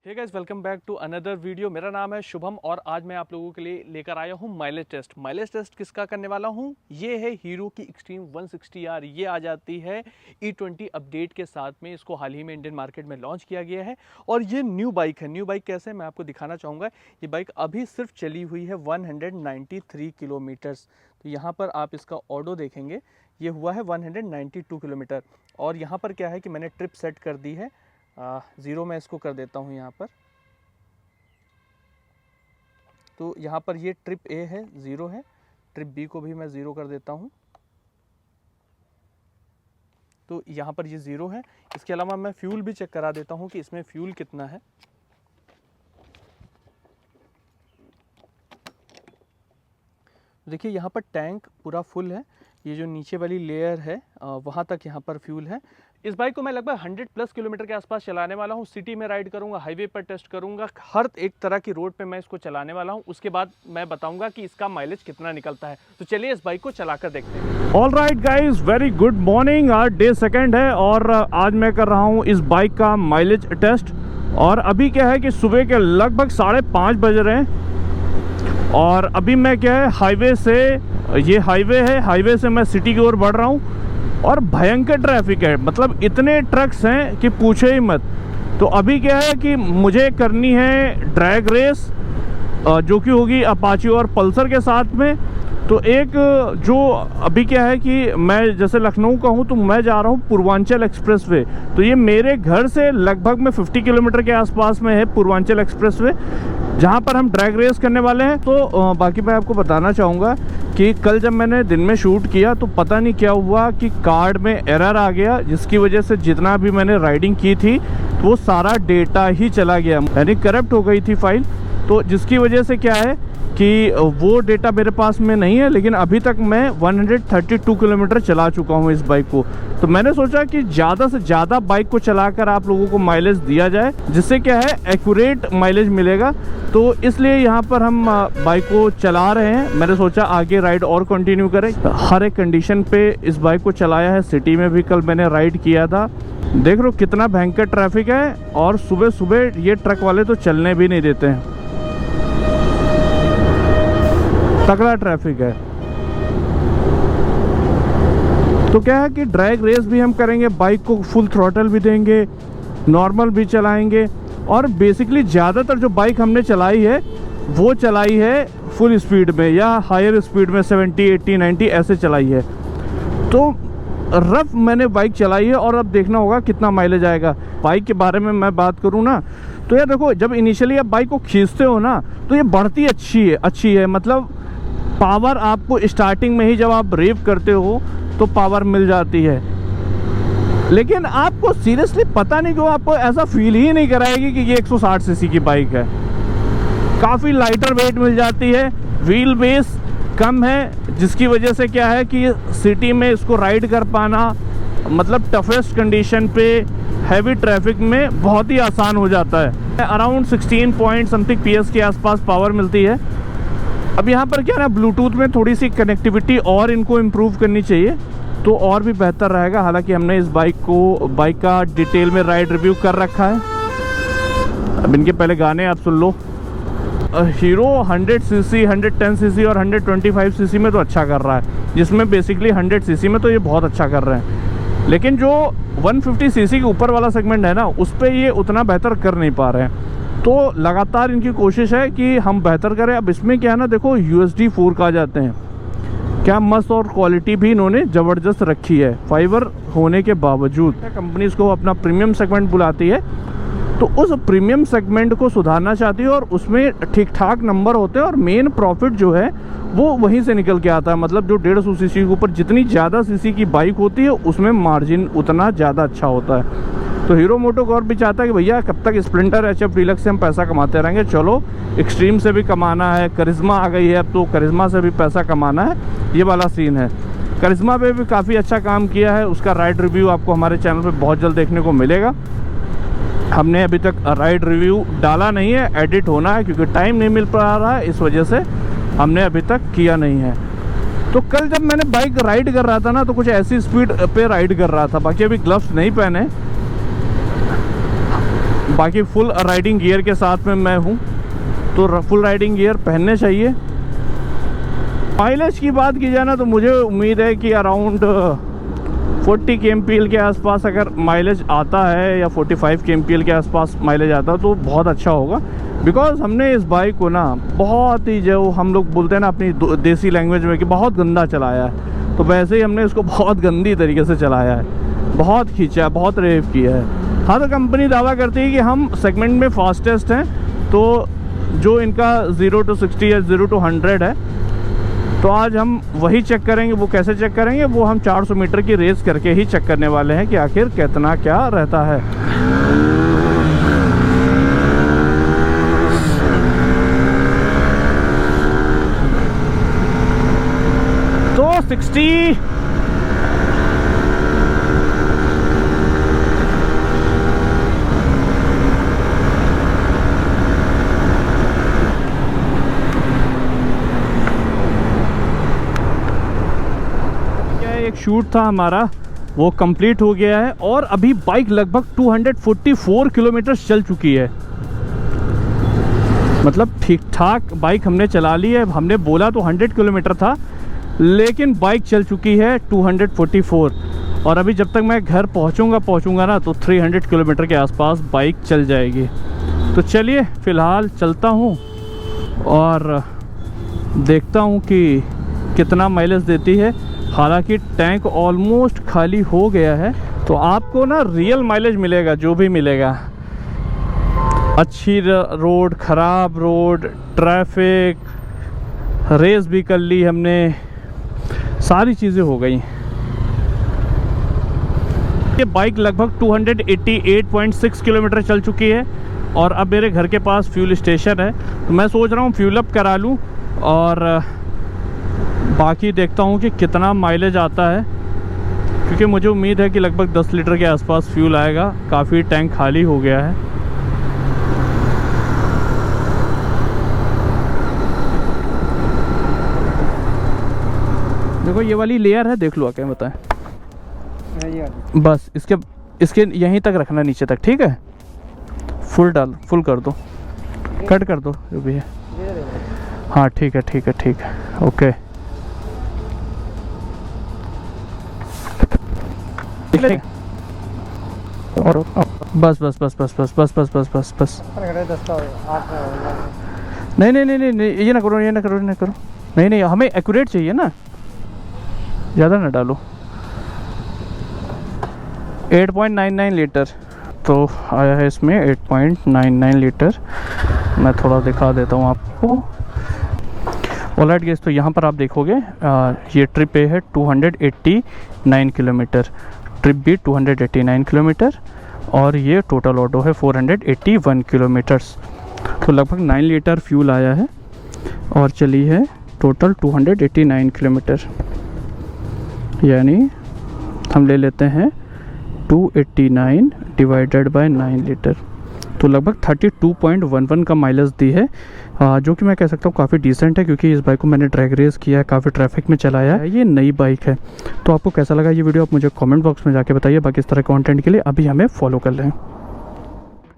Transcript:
Hey guys, welcome back to another video. मेरा नाम है शुभम और आज मैं आप लोगों के लिए लेकर आया हूँ माइलेज टेस्ट। माइलेज टेस्ट किसका करने वाला हूँ? ये है हीरो की एक्सट्रीम 160R। ये आ जाती है E20 अपडेट के साथ में। इसको हाल ही में इंडियन मार्केट में लॉन्च किया गया है और ये न्यू बाइक है। न्यू बाइक कैसे, मैं आपको दिखाना चाहूँगा। ये बाइक अभी सिर्फ चली हुई है 193 किलोमीटर्स। तो यहाँ पर आप इसका ऑडो देखेंगे, ये हुआ है 192 किलोमीटर। और यहाँ पर क्या है कि मैंने ट्रिप सेट कर दी है 0 में इसको कर देता हूँ यहाँ पर। तो यहाँ पर ये ट्रिप ए है, 0 है। ट्रिप बी को भी मैं 0 कर देता हूँ। तो यहाँ पर ये 0 है। इसके अलावा मैं फ्यूल भी चेक करा देता हूँ कि इसमें फ्यूल कितना है। देखिए यहाँ पर टैंक पूरा फुल है। ये जो नीचे वाली लेयर है वहाँ तक यहाँ पर फ्यूल है। इस बाइक को मैं लगभग 100+ किलोमीटर के आसपास चलाने वाला हूँ। सिटी में राइड करूँगा, हाईवे पर टेस्ट करूँगा, हर एक तरह की रोड पे मैं इसको चलाने वाला हूँ। उसके बाद मैं बताऊँगा कि इसका माइलेज कितना निकलता है। तो चलिए इस बाइक को चलाकर देखते हैं। All right guys, very good morning. आज डे सेकेंड है और आज मैं कर रहा हूँ इस बाइक का माइलेज टेस्ट। और अभी क्या है कि सुबह के लगभग 5:30 बज रहे हैं और अभी मैं क्या है हाईवे से, ये हाईवे है, हाईवे से मैं सिटी की ओर बढ़ रहा हूँ और भयंकर ट्रैफिक है। मतलब इतने ट्रक्स हैं कि पूछे ही मत। तो अभी क्या है कि मुझे करनी है ड्रैग रेस जो कि होगी अपाची और पल्सर के साथ में। तो एक जो अभी क्या है कि मैं जैसे लखनऊ का हूँ तो मैं जा रहा हूँ पूर्वांचल एक्सप्रेसवे। तो ये मेरे घर से लगभग में 50 किलोमीटर के आसपास में है पूर्वांचल एक्सप्रेसवे, जहाँ पर हम ड्रैग रेस करने वाले हैं। तो बाकी मैं आपको बताना चाहूँगा कि कल जब मैंने दिन में शूट किया तो पता नहीं क्या हुआ कि कार्ड में एरर आ गया, जिसकी वजह से जितना भी मैंने राइडिंग की थी वो सारा डेटा ही चला गया, यानी करप्ट हो गई थी फाइल। तो जिसकी वजह से क्या है कि वो डेटा मेरे पास में नहीं है। लेकिन अभी तक मैं 132 किलोमीटर चला चुका हूँ इस बाइक को। तो मैंने सोचा कि ज़्यादा से ज़्यादा बाइक को चलाकर आप लोगों को माइलेज दिया जाए, जिससे क्या है एक्यूरेट माइलेज मिलेगा। तो इसलिए यहाँ पर हम बाइक को चला रहे हैं। मैंने सोचा आगे राइड और कंटिन्यू करें। हर एक कंडीशन पे इस बाइक को चलाया है। सिटी में भी कल मैंने राइड किया था। देख लो कितना भयंकर ट्रैफिक है और सुबह सुबह ये ट्रक वाले तो चलने भी नहीं देते हैं, तगड़ा ट्रैफिक है। तो क्या है कि ड्रैग रेस भी हम करेंगे, बाइक को फुल थ्रॉटल भी देंगे, नॉर्मल भी चलाएंगे। और बेसिकली ज़्यादातर जो बाइक हमने चलाई है वो चलाई है फुल स्पीड में या हायर स्पीड में, 70, 80, 90 ऐसे चलाई है। तो रफ मैंने बाइक चलाई है और अब देखना होगा कितना माइलेज आएगा। बाइक के बारे में मैं बात करूँ ना तो यार देखो, जब इनिशियली आप बाइक को खींचते हो ना तो ये बढ़ती अच्छी है। मतलब पावर आपको स्टार्टिंग में ही जब आप रेव करते हो तो पावर मिल जाती है। लेकिन आपको सीरियसली पता नहीं क्यों आपको ऐसा फील ही नहीं कराएगी कि ये 160 सीसी की बाइक है। काफ़ी लाइटर वेट मिल जाती है, व्हील बेस कम है, जिसकी वजह से क्या है कि सिटी में इसको राइड कर पाना मतलब टफेस्ट कंडीशन पे हैवी ट्रैफिक में बहुत ही आसान हो जाता है। अराउंड 16 पॉइंट समथिंग PS के आसपास पावर मिलती है। अब यहाँ पर क्या ना, ब्लूटूथ में थोड़ी सी कनेक्टिविटी और इनको इम्प्रूव करनी चाहिए तो और भी बेहतर रहेगा। हालांकि हमने इस बाइक का डिटेल में राइड रिव्यू कर रखा है। अब इनके पहले गाने आप सुन लो। हीरो 100 सीसी, 110 सीसी और 125 सीसी में तो अच्छा कर रहा है, जिसमें बेसिकली 100 सीसी में तो ये बहुत अच्छा कर रहे हैं। लेकिन जो 150 सीसी के ऊपर वाला सेगमेंट है ना, उस पर ये उतना बेहतर कर नहीं पा रहे हैं। तो लगातार इनकी कोशिश है कि हम बेहतर करें। अब इसमें क्या है ना, देखो USD 4 कहा जाते हैं, क्या मस्त, और क्वालिटी भी इन्होंने ज़बरदस्त रखी है फाइबर होने के बावजूद। कंपनी इसको अपना प्रीमियम सेगमेंट बुलाती है, तो उस प्रीमियम सेगमेंट को सुधारना चाहती है और उसमें ठीक ठाक नंबर होते हैं और मेन प्रॉफिट जो है वो वहीं से निकल के आता है। मतलब जो 150 सीसी के ऊपर जितनी ज़्यादा सीसी की बाइक होती है उसमें मार्जिन उतना ज़्यादा अच्छा होता है। तो हीरो मोटोकॉर्प भी चाहता है कि भैया कब तक स्प्लेंडर, HF डीलक्स से हम पैसा कमाते रहेंगे, चलो एक्सट्रीम से भी कमाना है। करिश्मा आ गई है अब तो करिश्मा से भी पैसा कमाना है, ये वाला सीन है। करिश्मा पे भी काफ़ी अच्छा काम किया है, उसका राइड रिव्यू आपको हमारे चैनल पे बहुत जल्द देखने को मिलेगा। हमने अभी तक राइड रिव्यू डाला नहीं है, एडिट होना है क्योंकि टाइम नहीं मिल पा रहा है, इस वजह से हमने अभी तक किया नहीं है। तो कल जब मैंने बाइक राइड कर रहा था ना तो कुछ ऐसी स्पीड पे राइड कर रहा था। बाकी अभी ग्लव्स नहीं पहने, बाकी फुल राइडिंग गियर के साथ में मैं हूँ, तो फुल राइडिंग गियर पहनने चाहिए। माइलेज की बात की जाए ना तो मुझे उम्मीद है कि अराउंड 40 kmpl के आसपास अगर माइलेज आता है या 45 kmpl के आसपास माइलेज आता है तो बहुत अच्छा होगा। बिकॉज़ हमने इस बाइक को ना बहुत ही, जो हम लोग बोलते हैं ना अपनी देसी लैंग्वेज में, कि बहुत गंदा चलाया है, तो वैसे ही हमने इसको बहुत गंदी तरीके से चलाया है, बहुत खींचा है, बहुत रेव किया है। हर कंपनी दावा करती है कि हम सेगमेंट में फास्टेस्ट हैं, तो जो इनका 0 to 60 या 0 to 100 है, तो आज हम वही चेक करेंगे। वो कैसे चेक करेंगे, वो हम 400 मीटर की रेस करके ही चेक करने वाले हैं कि आखिर कितना क्या रहता है। तो 60 एक शूट था हमारा, वो कंप्लीट हो गया है और अभी बाइक लगभग 244 किलोमीटर चल चुकी है। मतलब ठीक ठाक बाइक हमने चला ली है। हमने बोला तो 100 किलोमीटर था, लेकिन बाइक चल चुकी है 244, और अभी जब तक मैं घर पहुंचूंगा ना तो 300 किलोमीटर के आसपास बाइक चल जाएगी। तो चलिए फ़िलहाल चलता हूं और देखता हूं कि कितना माइलेज देती है। हालांकि टैंक ऑलमोस्ट खाली हो गया है, तो आपको ना रियल माइलेज मिलेगा, जो भी मिलेगा। अच्छी रोड, ख़राब रोड, ट्रैफिक, रेस भी कर ली हमने, सारी चीज़ें हो गई। ये बाइक लगभग 288.6 किलोमीटर चल चुकी है और अब मेरे घर के पास फ्यूल स्टेशन है, तो मैं सोच रहा हूँ फ्यूल अप करा लूँ और बाकी देखता हूँ कि कितना माइलेज आता है, क्योंकि मुझे उम्मीद है कि लगभग 10 लीटर के आसपास फ्यूल आएगा। काफ़ी टैंक खाली हो गया है। देखो ये वाली लेयर है, देख लो आके बताएं। बस इसके यहीं तक रखना, नीचे तक, ठीक है। फुल कर दो, कट कर दो जो भी है। हाँ ठीक है, ओके। और बस नहीं, ये ना करो। नहीं, हमें एक्यूरेट चाहिए ना, ज़्यादा ना डालो। 8.99 लीटर तो आया है इसमें, 8.99 लीटर। मैं थोड़ा दिखा देता हूँ आपको। ऑलराइट गाइस, तो यहाँ पर आप देखोगे ये ट्रिप पे है 289 किलोमीटर, ट्रिप भी 289 किलोमीटर, और ये टोटल ऑटो है 481 किलोमीटर्स। तो लगभग 9 लीटर फ्यूल आया है और चली है टोटल 289 किलोमीटर। यानी हम ले लेते हैं 289 डिवाइडेड बाय 9 लीटर, तो लगभग 32.11 का माइलेज दी है, जो कि मैं कह सकता हूँ काफ़ी डिसेंट है, क्योंकि इस बाइक को मैंने ड्रैग रेस किया है, काफ़ी ट्रैफिक में चलाया है। ये नई बाइक है। तो आपको कैसा लगा ये वीडियो, आप मुझे कमेंट बॉक्स में जाके बताइए। बाकी इस तरह कंटेंट के लिए अभी हमें फॉलो कर लें।